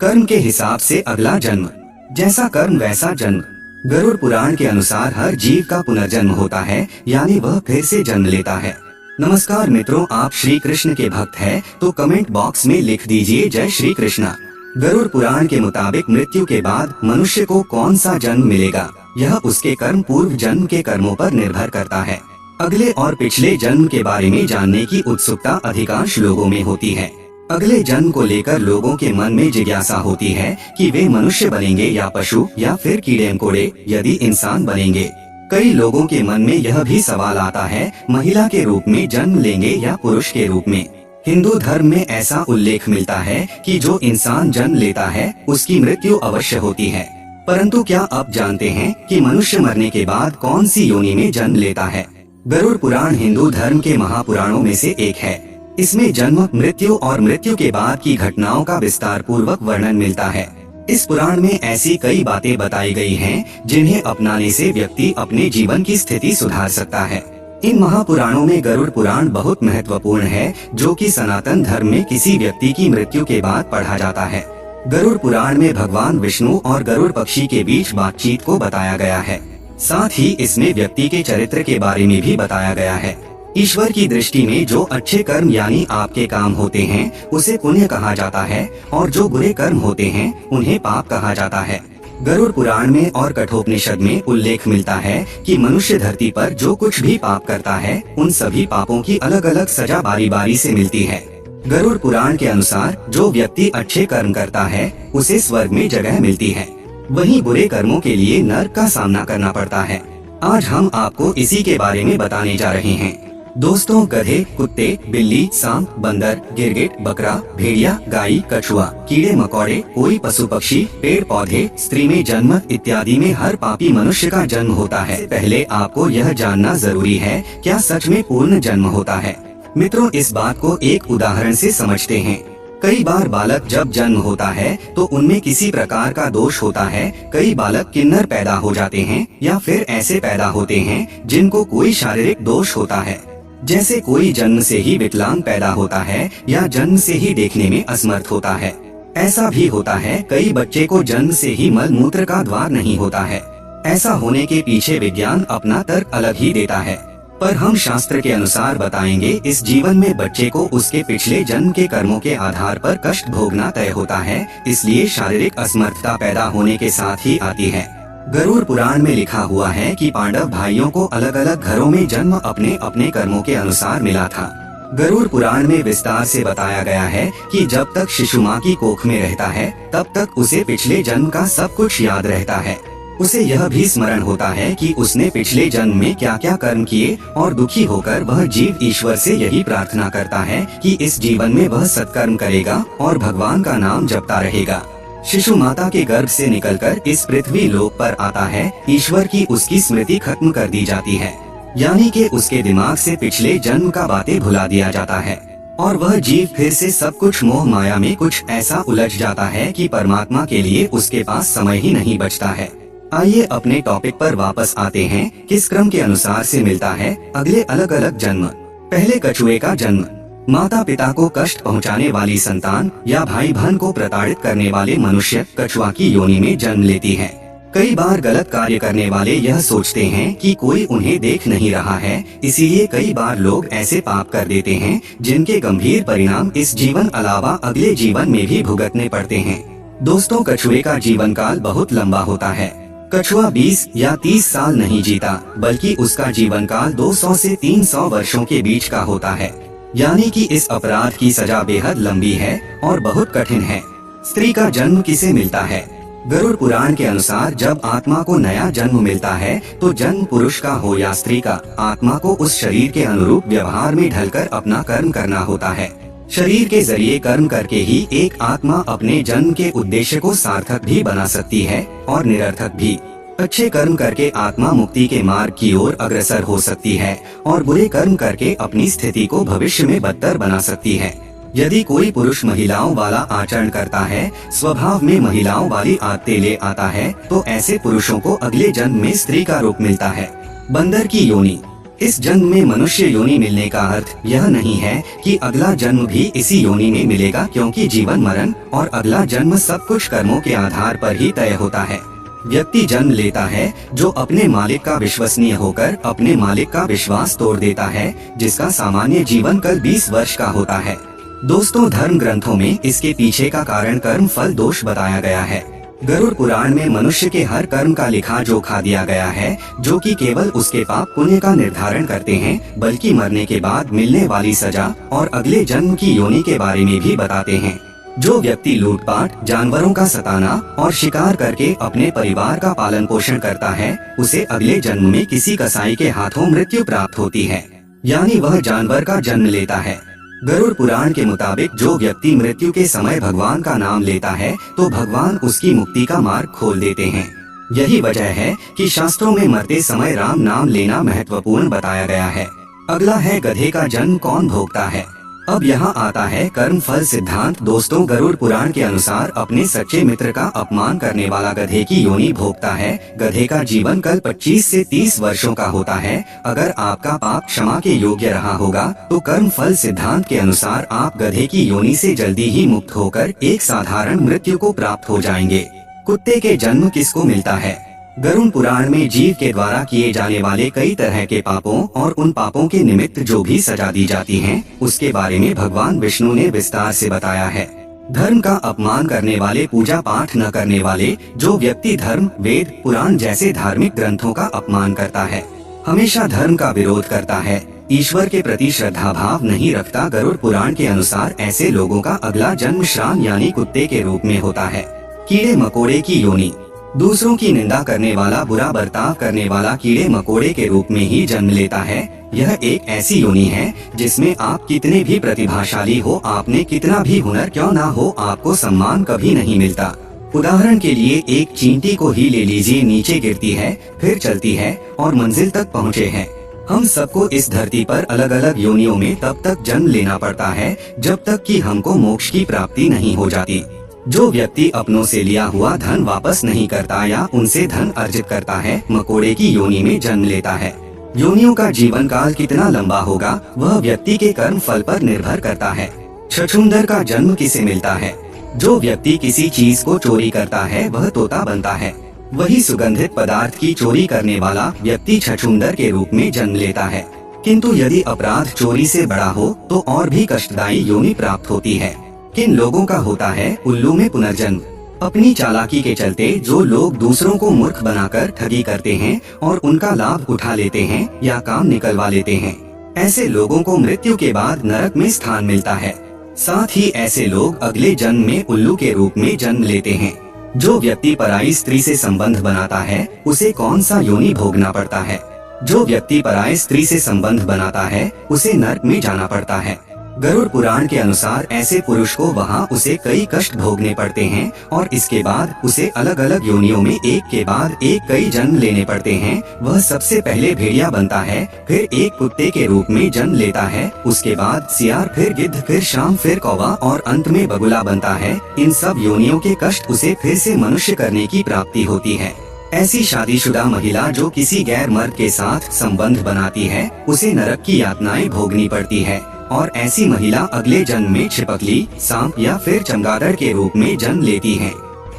कर्म के हिसाब से अगला जन्म, जैसा कर्म वैसा जन्म। गरुड़ पुराण के अनुसार हर जीव का पुनर्जन्म होता है, यानी वह फिर से जन्म लेता है। नमस्कार मित्रों, आप श्री कृष्ण के भक्त हैं तो कमेंट बॉक्स में लिख दीजिए जय श्री कृष्णा। गरुड़ पुराण के मुताबिक मृत्यु के बाद मनुष्य को कौन सा जन्म मिलेगा, यह उसके कर्म पूर्व जन्म के कर्मों पर निर्भर करता है। अगले और पिछले जन्म के बारे में जानने की उत्सुकता अधिकांश लोगों में होती है। अगले जन्म को लेकर लोगों के मन में जिज्ञासा होती है कि वे मनुष्य बनेंगे या पशु या फिर कीड़े मकोड़े, यदि इंसान बनेंगे। कई लोगों के मन में यह भी सवाल आता है, महिला के रूप में जन्म लेंगे या पुरुष के रूप में। हिंदू धर्म में ऐसा उल्लेख मिलता है कि जो इंसान जन्म लेता है उसकी मृत्यु अवश्य होती है, परंतु क्या आप जानते हैं कि मनुष्य मरने के बाद कौन सी योनि में जन्म लेता है? गरुड़ पुराण हिंदू धर्म के महापुराणों में से एक है। इसमें जन्म, मृत्यु और मृत्यु के बाद की घटनाओं का विस्तार पूर्वक वर्णन मिलता है। इस पुराण में ऐसी कई बातें बताई गई हैं, जिन्हें अपनाने से व्यक्ति अपने जीवन की स्थिति सुधार सकता है। इन महापुराणों में गरुड़ पुराण बहुत महत्वपूर्ण है, जो कि सनातन धर्म में किसी व्यक्ति की मृत्यु के बाद पढ़ा जाता है। गरुड़ पुराण में भगवान विष्णु और गरुड़ पक्षी के बीच बातचीत को बताया गया है। साथ ही इसमें व्यक्ति के चरित्र के बारे में भी बताया गया है। ईश्वर की दृष्टि में जो अच्छे कर्म यानी आपके काम होते हैं उसे पुण्य कहा जाता है, और जो बुरे कर्म होते हैं उन्हें पाप कहा जाता है। गरुड़ पुराण में और कठोपनिषद में उल्लेख मिलता है कि मनुष्य धरती पर जो कुछ भी पाप करता है उन सभी पापों की अलग अलग सजा बारी बारी से मिलती है। गरुड़ पुराण के अनुसार जो व्यक्ति अच्छे कर्म करता है उसे स्वर्ग में जगह मिलती है, वहीं बुरे कर्मों के लिए नरक का सामना करना पड़ता है। आज हम आपको इसी के बारे में बताने जा रहे हैं। दोस्तों, गधे, कुत्ते, बिल्ली, सांप, बंदर, गिरगिट, बकरा, भेड़िया, गाय, कछुआ, कीड़े मकोड़े, कोई पशु पक्षी, पेड़ पौधे, स्त्री में जन्म इत्यादि में हर पापी मनुष्य का जन्म होता है। पहले आपको यह जानना जरूरी है, क्या सच में पूर्ण जन्म होता है? मित्रों, इस बात को एक उदाहरण से समझते हैं। कई बार बालक जब जन्म होता है तो उनमें किसी प्रकार का दोष होता है। कई बालक किन्नर पैदा हो जाते हैं या फिर ऐसे पैदा होते हैं जिनको कोई शारीरिक दोष होता है, जैसे कोई जन्म से ही विकलांग पैदा होता है या जन्म से ही देखने में असमर्थ होता है। ऐसा भी होता है कई बच्चे को जन्म से ही मल मूत्र का द्वार नहीं होता है। ऐसा होने के पीछे विज्ञान अपना तर्क अलग ही देता है, पर हम शास्त्र के अनुसार बताएंगे इस जीवन में बच्चे को उसके पिछले जन्म के कर्मों के आधार पर कष्ट भोगना तय होता है, इसलिए शारीरिक असमर्थता पैदा होने के साथ ही आती है। गरुड़ पुराण में लिखा हुआ है कि पांडव भाइयों को अलग अलग घरों में जन्म अपने अपने कर्मों के अनुसार मिला था। गरुड़ पुराण में विस्तार से बताया गया है कि जब तक शिशु माँ की कोख में रहता है तब तक उसे पिछले जन्म का सब कुछ याद रहता है। उसे यह भी स्मरण होता है कि उसने पिछले जन्म में क्या क्या कर्म किए, और दुखी होकर वह जीव ईश्वर से यही प्रार्थना करता है कि इस जीवन में वह सत्कर्म करेगा और भगवान का नाम जपता रहेगा। शिशु माता के गर्भ से निकलकर इस पृथ्वी लोक पर आता है, ईश्वर की उसकी स्मृति खत्म कर दी जाती है, यानी कि उसके दिमाग से पिछले जन्म का बातें भुला दिया जाता है, और वह जीव फिर से सब कुछ मोह माया में कुछ ऐसा उलझ जाता है कि परमात्मा के लिए उसके पास समय ही नहीं बचता है। आइए अपने टॉपिक पर वापस आते हैं। किस क्रम के अनुसार से मिलता है अगले अलग अलग जन्म? पहले कछुए का जन्म। माता पिता को कष्ट पहुंचाने वाली संतान या भाई बहन को प्रताड़ित करने वाले मनुष्य कछुआ की योनि में जन्म लेती है। कई बार गलत कार्य करने वाले यह सोचते हैं कि कोई उन्हें देख नहीं रहा है, इसीलिए कई बार लोग ऐसे पाप कर देते हैं जिनके गंभीर परिणाम इस जीवन अलावा अगले जीवन में भी भुगतने पड़ते हैं। दोस्तों, कछुए का जीवन काल बहुत लंबा होता है। कछुआ 20 या 30 साल नहीं जीता, बल्कि उसका जीवन काल 200 से 300 वर्षों के बीच का होता है, यानी कि इस अपराध की सजा बेहद लंबी है और बहुत कठिन है। स्त्री का जन्म किसे मिलता है? गरुड़ पुराण के अनुसार जब आत्मा को नया जन्म मिलता है तो जन्म पुरुष का हो या स्त्री का, आत्मा को उस शरीर के अनुरूप व्यवहार में ढलकर अपना कर्म करना होता है। शरीर के जरिए कर्म करके ही एक आत्मा अपने जन्म के उद्देश्य को सार्थक भी बना सकती है और निरर्थक भी। अच्छे कर्म करके आत्मा मुक्ति के मार्ग की ओर अग्रसर हो सकती है और बुरे कर्म करके अपनी स्थिति को भविष्य में बदतर बना सकती है। यदि कोई पुरुष महिलाओं वाला आचरण करता है, स्वभाव में महिलाओं वाली आदतें ले आता है, तो ऐसे पुरुषों को अगले जन्म में स्त्री का रूप मिलता है। बंदर की योनि। इस जन्म में मनुष्य योनि मिलने का अर्थ यह नहीं है कि अगला जन्म भी इसी योनि में मिलेगा, क्योंकि जीवन मरण और अगला जन्म सब कुछ कर्मों के आधार पर ही तय होता है। व्यक्ति जन्म लेता है जो अपने मालिक का विश्वसनीय होकर अपने मालिक का विश्वास तोड़ देता है, जिसका सामान्य जीवन काल 20 वर्ष का होता है। दोस्तों, धर्म ग्रंथों में इसके पीछे का कारण कर्म फल दोष बताया गया है। गरुड़ पुराण में मनुष्य के हर कर्म का लिखा जोखा दिया गया है, जो कि केवल उसके पाप पुण्य का निर्धारण करते हैं, बल्कि मरने के बाद मिलने वाली सजा और अगले जन्म की योनि के बारे में भी बताते हैं। जो व्यक्ति लूटपाट, जानवरों का सताना और शिकार करके अपने परिवार का पालन पोषण करता है, उसे अगले जन्म में किसी कसाई के हाथों मृत्यु प्राप्त होती है, यानी वह जानवर का जन्म लेता है। गरुड़ पुराण के मुताबिक जो व्यक्ति मृत्यु के समय भगवान का नाम लेता है तो भगवान उसकी मुक्ति का मार्ग खोल देते हैं। यही वजह है कि शास्त्रों में मरते समय राम नाम लेना महत्वपूर्ण बताया गया है। अगला है गधे का जन्म कौन भोगता है। अब यहाँ आता है कर्म फल सिद्धांत। दोस्तों, गरुड़ पुराण के अनुसार अपने सच्चे मित्र का अपमान करने वाला गधे की योनि भोगता है। गधे का जीवन काल 25 से 30 वर्षों का होता है। अगर आपका पाप क्षमा के योग्य रहा होगा तो कर्म फल सिद्धांत के अनुसार आप गधे की योनि से जल्दी ही मुक्त होकर एक साधारण मृत्यु को प्राप्त हो जाएंगे। कुत्ते के जन्म किसको मिलता है। गरुड़ पुराण में जीव के द्वारा किए जाने वाले कई तरह के पापों और उन पापों के निमित्त जो भी सजा दी जाती है, उसके बारे में भगवान विष्णु ने विस्तार से बताया है। धर्म का अपमान करने वाले, पूजा पाठ न करने वाले, जो व्यक्ति धर्म, वेद, पुराण जैसे धार्मिक ग्रंथों का अपमान करता है, हमेशा धर्म का विरोध करता है, ईश्वर के प्रति श्रद्धा भाव नहीं रखता, गरुड़ पुराण के अनुसार ऐसे लोगों का अगला जन्म श्रान यानी कुत्ते के रूप में होता है। कीड़े मकोड़े की योनि। दूसरों की निंदा करने वाला, बुरा बर्ताव करने वाला कीड़े मकोड़े के रूप में ही जन्म लेता है। यह एक ऐसी योनि है जिसमें आप कितने भी प्रतिभाशाली हो, आपने कितना भी हुनर क्यों ना हो, आपको सम्मान कभी नहीं मिलता। उदाहरण के लिए एक चींटी को ही ले लीजिए, नीचे गिरती है, फिर चलती है और मंजिल तक पहुँचे है। हम सबको इस धरती पर अलग अलग योनियों में तब तक जन्म लेना पड़ता है जब तक कि हमको मोक्ष की प्राप्ति नहीं हो जाती। जो व्यक्ति अपनों से लिया हुआ धन वापस नहीं करता या उनसे धन अर्जित करता है, मकोड़े की योनि में जन्म लेता है। योनियों का जीवन काल कितना लंबा होगा वह व्यक्ति के कर्म फल पर निर्भर करता है। छछूंदर का जन्म किसे मिलता है। जो व्यक्ति किसी चीज को चोरी करता है वह तोता बनता है। वही सुगंधित पदार्थ की चोरी करने वाला व्यक्ति छछूंदर के रूप में जन्म लेता है। किंतु यदि अपराध चोरी से बड़ा हो तो और भी कष्टदायी योनि प्राप्त होती है। किन लोगों का होता है उल्लू में पुनर्जन्म। अपनी चालाकी के चलते जो लोग दूसरों को मूर्ख बनाकर ठगी करते हैं और उनका लाभ उठा लेते हैं या काम निकलवा लेते हैं, ऐसे लोगों को मृत्यु के बाद नरक में स्थान मिलता है। साथ ही ऐसे लोग अगले जन्म में उल्लू के रूप में जन्म लेते हैं। जो व्यक्ति पराई स्त्री से संबंध बनाता है उसे कौन सा योनि भोगना पड़ता है। जो व्यक्ति पराई स्त्री से संबंध बनाता है उसे नरक में जाना पड़ता है। गरुड़ पुराण के अनुसार ऐसे पुरुष को वहाँ उसे कई कष्ट भोगने पड़ते हैं और इसके बाद उसे अलग अलग योनियों में एक के बाद एक कई जन्म लेने पड़ते हैं। वह सबसे पहले भेड़िया बनता है, फिर एक कुत्ते के रूप में जन्म लेता है, उसके बाद सियार, फिर गिद्ध, फिर शाम, फिर कौवा और अंत में बगुला बनता है। इन सब योनियों के कष्ट उसे फिर से मनुष्य करने की प्राप्ति होती है। ऐसी शादीशुदा महिला जो किसी गैर मर्द के साथ संबंध बनाती है उसे नरक की यातनाएं भोगनी पड़ती है और ऐसी महिला अगले जन्म में छिपकली, सांप या फिर चमगादड़ के रूप में जन्म लेती है।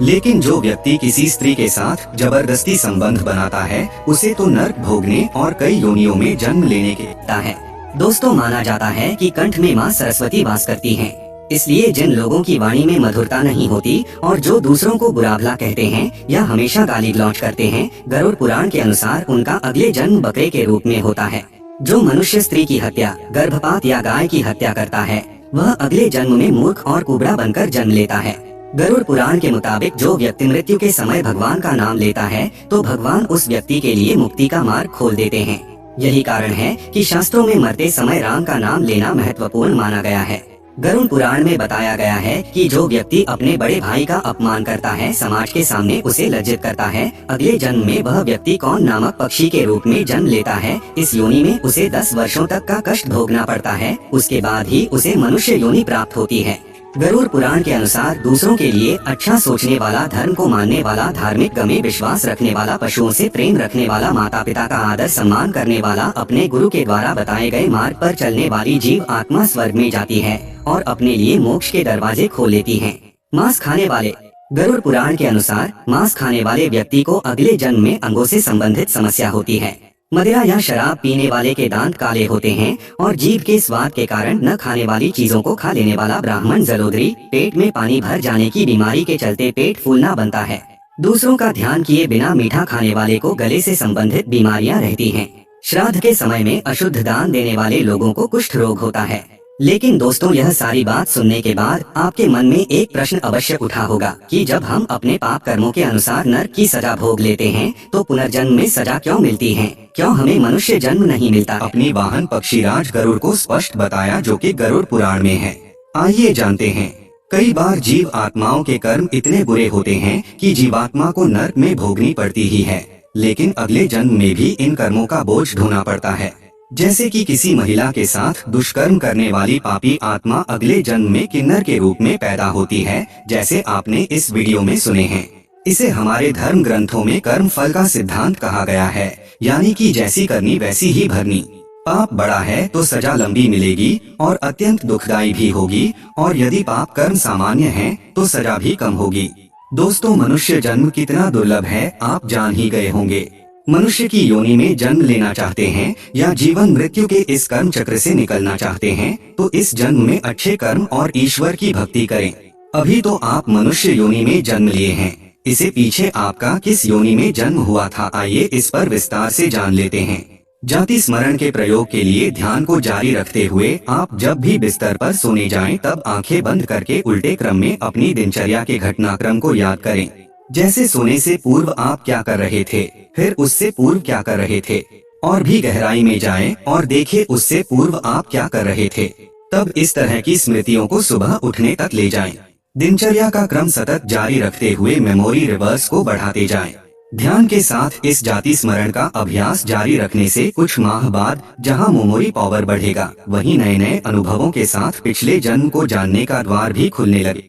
लेकिन जो व्यक्ति किसी स्त्री के साथ जबरदस्ती संबंध बनाता है उसे तो नरक भोगने और कई योनियों में जन्म लेने के है। दोस्तों, माना जाता है कि कंठ में माँ सरस्वती वास करती हैं। इसलिए जिन लोगों की वाणी में मधुरता नहीं होती और जो दूसरों को बुरा भला कहते हैं या हमेशा गाली गलौज करते हैं, गरुड़ पुराण के अनुसार उनका अगले जन्म बकरे के रूप में होता है। जो मनुष्य स्त्री की हत्या, गर्भपात या गाय की हत्या करता है वह अगले जन्म में मूर्ख और कुबड़ा बनकर जन्म लेता है। गरुड़ पुराण के मुताबिक जो व्यक्ति मृत्यु के समय भगवान का नाम लेता है तो भगवान उस व्यक्ति के लिए मुक्ति का मार्ग खोल देते हैं। यही कारण है कि शास्त्रों में मरते समय राम का नाम लेना महत्वपूर्ण माना गया है। गरुड़ पुराण में बताया गया है कि जो व्यक्ति अपने बड़े भाई का अपमान करता है, समाज के सामने उसे लज्जित करता है, अगले जन्म में वह व्यक्ति कौन नामक पक्षी के रूप में जन्म लेता है। इस योनि में उसे 10 वर्षों तक का कष्ट भोगना पड़ता है, उसके बाद ही उसे मनुष्य योनि प्राप्त होती है। गरुड़ पुराण के अनुसार दूसरों के लिए अच्छा सोचने वाला, धर्म को मानने वाला, धार्मिक में विश्वास रखने वाला, पशुओं से प्रेम रखने वाला, माता पिता का आदर सम्मान करने वाला, अपने गुरु के द्वारा बताए गए मार्ग पर चलने वाली जीव आत्मा स्वर्ग में जाती है और अपने लिए मोक्ष के दरवाजे खोल लेती है। मांस खाने वाले। गरुड़ पुराण के अनुसार मांस खाने वाले व्यक्ति को अगले जन्म में अंगों से संबंधित समस्या होती है। मदिरा या शराब पीने वाले के दांत काले होते हैं और जीभ के स्वाद के कारण न खाने वाली चीजों को खा लेने वाला ब्राह्मण जलोदरी, पेट में पानी भर जाने की बीमारी के चलते पेट फूलना बनता है। दूसरों का ध्यान किए बिना मीठा खाने वाले को गले से संबंधित बीमारियां रहती हैं। श्राद्ध के समय में अशुद्ध दान देने वाले लोगों को कुष्ठ रोग होता है। लेकिन दोस्तों, यह सारी बात सुनने के बाद आपके मन में एक प्रश्न अवश्य उठा होगा कि जब हम अपने पाप कर्मों के अनुसार नरक की सजा भोग लेते हैं तो पुनर्जन्म में सजा क्यों मिलती है? क्यों हमें मनुष्य जन्म नहीं मिलता? अपनी वाहन पक्षीराज गरुड़ को स्पष्ट बताया, जो कि गरुड़ पुराण में है। आइए जानते हैं। कई बार जीव आत्माओं के कर्म इतने बुरे होते हैं कि जीवात्मा को नरक में भोगनी पड़ती ही है, लेकिन अगले जन्म में भी इन कर्मों का बोझ ढोना पड़ता है। जैसे कि किसी महिला के साथ दुष्कर्म करने वाली पापी आत्मा अगले जन्म में किन्नर के रूप में पैदा होती है, जैसे आपने इस वीडियो में सुने हैं। इसे हमारे धर्म ग्रंथों में कर्म फल का सिद्धांत कहा गया है, यानी कि जैसी करनी वैसी ही भरनी। पाप बड़ा है तो सजा लंबी मिलेगी और अत्यंत दुखदायी भी होगी, और यदि पाप कर्म सामान्य है तो सजा भी कम होगी। दोस्तों, मनुष्य जन्म कितना दुर्लभ है आप जान ही गए होंगे। मनुष्य की योनि में जन्म लेना चाहते हैं या जीवन मृत्यु के इस कर्म चक्र से निकलना चाहते हैं तो इस जन्म में अच्छे कर्म और ईश्वर की भक्ति करें। अभी तो आप मनुष्य योनि में जन्म लिए हैं, इससे पीछे आपका किस योनि में जन्म हुआ था, आइए इस पर विस्तार से जान लेते हैं। जाति स्मरण के प्रयोग के लिए ध्यान को जारी रखते हुए आप जब भी बिस्तर पर सोने जाएं तब आंखें बंद करके उल्टे क्रम में अपनी दिनचर्या के घटनाक्रम को याद करें। जैसे सोने से पूर्व आप क्या कर रहे थे, फिर उससे पूर्व क्या कर रहे थे, और भी गहराई में जाएं और देखें उससे पूर्व आप क्या कर रहे थे। तब इस तरह की स्मृतियों को सुबह उठने तक ले जाएं। दिनचर्या का क्रम सतत जारी रखते हुए मेमोरी रिवर्स को बढ़ाते जाएं। ध्यान के साथ इस जाति स्मरण का अभ्यास जारी रखने से कुछ माह बाद जहां मेमोरी पावर बढ़ेगा, वहीं नए नए अनुभवों के साथ पिछले जन्म को जानने का द्वार भी खुलने लगे।